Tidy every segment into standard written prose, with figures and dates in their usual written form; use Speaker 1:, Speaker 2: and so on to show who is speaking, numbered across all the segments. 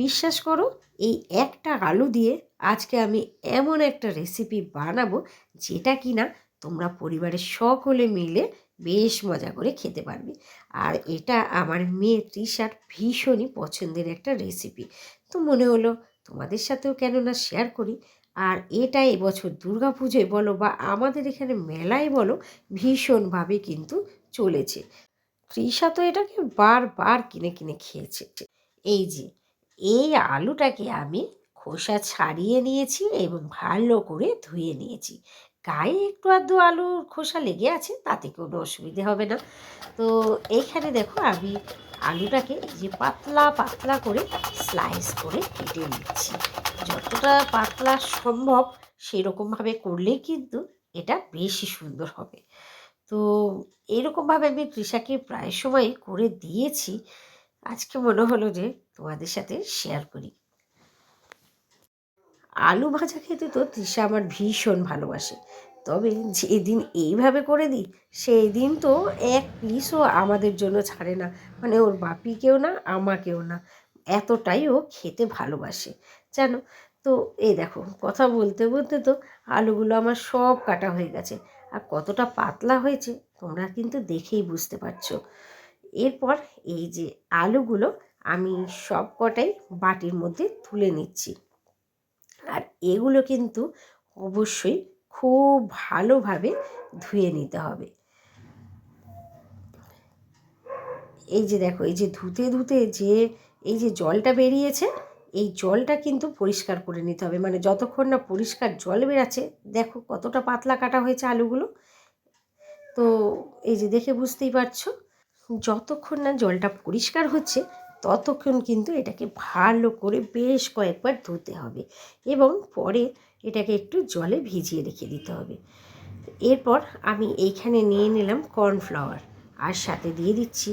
Speaker 1: বিশ্বাস করো, এই একটা আলু দিয়ে আজকে আমি এমন একটা রেসিপি বানাবো যেটা কিনা তোমরা পরিবারের সকলে মিলে বেশ মজা করে খেতে পারবে। আর এটা আমার মেয়ে তৃষার ভীষণই পছন্দের একটা রেসিপি। তো মনে হলো তোমাদের সাথেও কেন না শেয়ার করি। আর এটা এবছর দুর্গাপুজোয় বলো বা আমাদের এখানে মেলায় বলো ভীষণভাবে কিন্তু চলেছে। তৃষা তো এটাকে বারবার কিনে কিনে খেয়েছে। এই যে এই আলুটাকে আমি খোসা ছাড়িয়ে নিয়েছি এবং ভালো করে ধুয়ে নিয়েছি। গায়ে একটু আধটু আলুর খোসা লেগে আছে, তাতে কোনো অসুবিধে হবে না। তো এইখানে দেখো আমি আলুটাকে এই যে পাতলা পাতলা করে স্লাইস করে কেটে নিচ্ছি। যতটা পাতলা সম্ভব সেরকমভাবে করলেই কিন্তু এটা বেশি সুন্দর হবে। তো এরকমভাবে আমি তৃষাকে প্রায় সময় করে দিয়েছি। আজকে মনে হলো যে তোমাদের সাথে শেয়ার করি। আলু ভাজা খেতে তো তৃষা আমার ভীষণ ভালোবাসে, তবে যেদিন এইভাবে করে দিই সেই দিন তো এক পিসও আমাদের জন্য ছাড়ে না, মানে ওর বাপিকেও না আমাকেও না, এতটাই ও খেতে ভালোবাসে জানো। তো এই দেখো কথা বলতে বলতে তো আলুগুলো আমার সব কাটা হয়ে গেছে, আর কতটা পাতলা হয়েছে তোমরা কিন্তু দেখেই বুঝতে পারছো। এরপর এই যে আলুগুলো আমি সব কটাই বাটির মধ্যে তুলে নিচ্ছি। আর এগুলো কিন্তু অবশ্যই খুব ভালোভাবে ধুয়ে নিতে হবে। এই যে দেখো, এই যে ধুতে ধুতে যে এই যে জলটা বেরিয়েছে, এই জলটা কিন্তু পরিষ্কার করে নিতে হবে, মানে যতক্ষণ না পরিষ্কার জল বেরাচ্ছে। দেখো কতটা পাতলা কাটা হয়েছে আলুগুলো। তো এই যে দেখে বুঝতেই পারছো, যতক্ষণ না জলটা পরিষ্কার হচ্ছে ততক্ষণ কিন্তু এটাকে ভালো করে বেশ কয়েকবার ধুতে হবে এবং পরে এটাকে একটু জলে ভিজিয়ে রেখে দিতে হবে। এরপর আমি এইখানে নিয়ে নিলাম কর্নফ্লাওয়ার, আর সাথে দিয়ে দিচ্ছি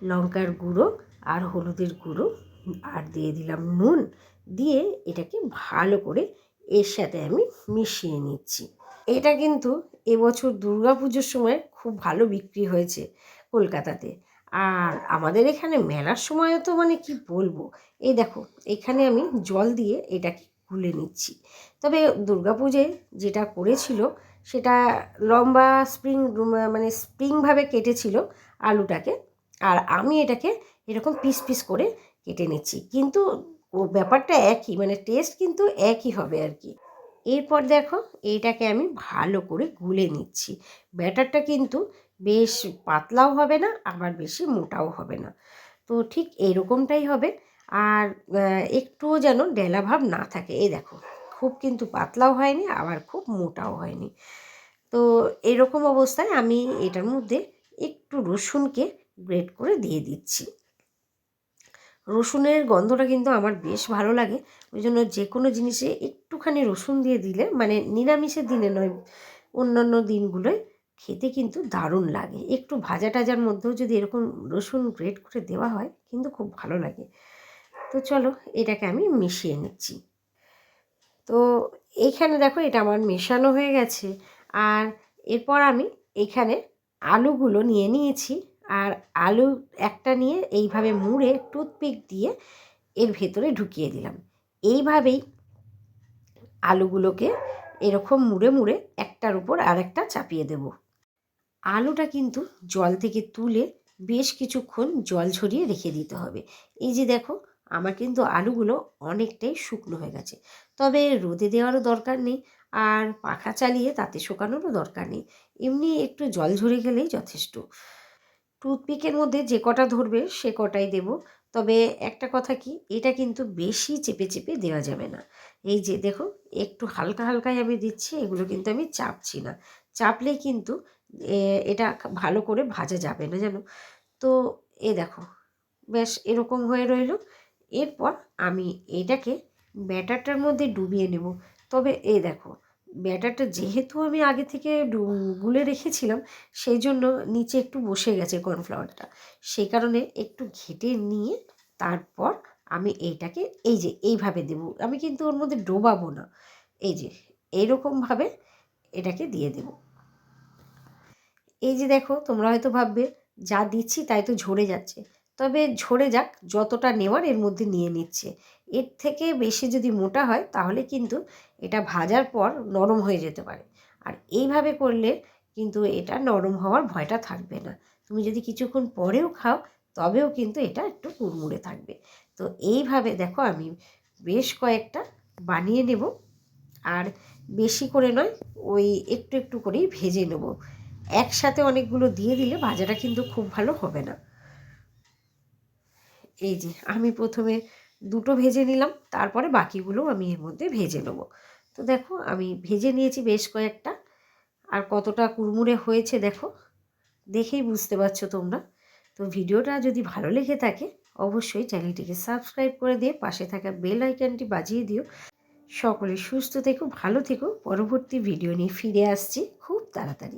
Speaker 1: লঙ্কার গুঁড়ো আর হলুদের গুঁড়ো, আর দিয়ে দিলাম নুন। দিয়ে এটাকে ভালো করে এর সাথে আমি মিশিয়ে নিচ্ছি। এটা কিন্তু এবছর দুর্গাপুজোর সময় খুব ভালো বিক্রি হয়েছে কলকাতাতে। আর আমাদের এখানে মেলার সময়ও তো মানে কি বলবো। এই দেখো এখানে আমি জল দিয়ে এটাকে গুলে নিচ্ছি। তবে দুর্গাপুজোয় যেটা করেছিল সেটা লম্বা স্প্রিং, মানে স্প্রিংভাবে কেটেছিল আলুটাকে, আর আমি এটাকে এরকম পিস পিস করে কেটে নিচ্ছি। কিন্তু ও ব্যাপারটা একই, মানে টেস্ট কিন্তু একই হবে আর কি। এরপর দেখো এইটাকে আমি ভালো করে গুলে নিচ্ছি। ব্যাটারটা কিন্তু বেশ পাতলাও হবে না আবার বেশি মোটাও হবে না, তো ঠিক এরকমটাই হবে। আর একটুও যেন ডেলা ভাব না থাকে। এই দেখো খুব কিন্তু পাতলাও হয়নি আবার খুব মোটাও হয়নি। তো এরকম অবস্থায় আমি এটার মধ্যে একটু রসুনকে গ্রেট করে দিয়ে দিচ্ছি। রসুনের গন্ধটা কিন্তু আমার বেশ ভালো লাগে, ওই জন্য যে কোনো জিনিসে একটুখানি রসুন দিয়ে দিলে, মানে নিরামিষের দিনে নয়, অন্যান্য দিনগুলোয় খেতে কিন্তু দারুণ লাগে। একটু ভাজা টাজার মধ্যেও যদি এরকম রসুন গ্রেট করে দেওয়া হয় কিন্তু খুব ভালো লাগে। তো চলো এটাকে আমি মিশিয়ে নিচ্ছি। তো এইখানে দেখো এটা আমার মেশানো হয়ে গেছে। আর এরপর আমি এইখানে আলুগুলো নিয়ে নিয়েছি, আর আলু একটা নিয়ে এইভাবে মুড়ে টুথপিক দিয়ে এর ভেতরে ঢুকিয়ে দিলাম। এইভাবেই আলুগুলোকে এরকম মুড়ে মুড়ে একটার উপর আরেকটা চাপিয়ে দেব। আলুটা কিন্তু জল থেকে তুলে বেশ কিছুক্ষণ জল ঝরিয়ে রেখে দিতে হবে। এই যে দেখো আমার কিন্তু আলুগুলো অনেকটাই শুকনো হয়ে গেছে, তবে রোদে দেওয়ারও দরকার নেই আর পাখা চালিয়ে তাতে শুকানোরও দরকার নেই, এমনি একটু জল ঝরে গেলেই যথেষ্ট। টুথপিকের মধ্যে যে কটা ধরবে সে কটাই দেব। তবে একটা কথা কি, এটা কিন্তু বেশি চেপে চেপে দেওয়া যাবে না। এই যে দেখো একটু হালকা হালকাই আমি দিচ্ছি, এগুলো কিন্তু আমি চাপছি না। চাপলেই কিন্তু এটা ভালো করে ভাজা যাবে না জানো। তো এ দেখো বেশ এরকম হয়ে রইল। এরপর আমি এটাকে ব্যাটারটার মধ্যে ডুবিয়ে নেব। তবে এই দেখো ব্যাটারটা যেহেতু আমি আগে থেকে গুলে রেখেছিলাম, সেই জন্য নিচে একটু বসে গেছে কর্নফ্লাওয়ারটা, সেই কারণে একটু ঘেটে নিয়ে তারপর আমি এইটাকে এই যে এইভাবে দেব। আমি কিন্তু ওর মধ্যে ডোবাবো না, এই যে এইরকমভাবে এটাকে দিয়ে দেব। এই যে দেখো তোমরা হয়তো ভাববে যা দিচ্ছি তাই তো ঝরে যাচ্ছে, তবে ঝরে যাক, যতটা নেওয়ার এর মধ্যে নিয়ে নিচ্ছে। এর থেকে বেশি যদি মোটা হয় তাহলে কিন্তু এটা ভাজার পর নরম হয়ে যেতে পারে। আর এইভাবে করলে কিন্তু এটা নরম হওয়ার ভয়টা থাকবে না। তুমি যদি কিছুক্ষণ পরেও খাও তবেও কিন্তু এটা একটু কুড়মুড়ে থাকবে। তো এইভাবে দেখো আমি বেশ কয়েকটা বানিয়ে নেব, আর বেশি করে নয়, ওই একটু একটু করেই ভেজে নেব। একসাথে অনেকগুলো দিয়ে দিলে ভাজাটা কিন্তু খুব ভালো হবে না। এই যে আমি প্রথমে দুটো ভেজে নিলাম, তারপরে বাকিগুলো আমি এর মধ্যে ভেজে নেব। তো দেখো আমি ভেজে নিয়েছি বেশ কয়েকটা, আর কতটা কুড়মুড়ে হয়েছে দেখো, দেখেই বুঝতে পারছো তোমরা। তো ভিডিওটা যদি ভালো লেগে থাকে অবশ্যই চ্যানেলটিকে সাবস্ক্রাইব করে দিয়ে পাশে থাকা বেল আইকনটি বাজিয়ে দিও। সকলে সুস্থ থেকো, ভালো থেকো। পরবর্তী ভিডিও নিয়ে ফিরে আসছি খুব তাড়াতাড়ি।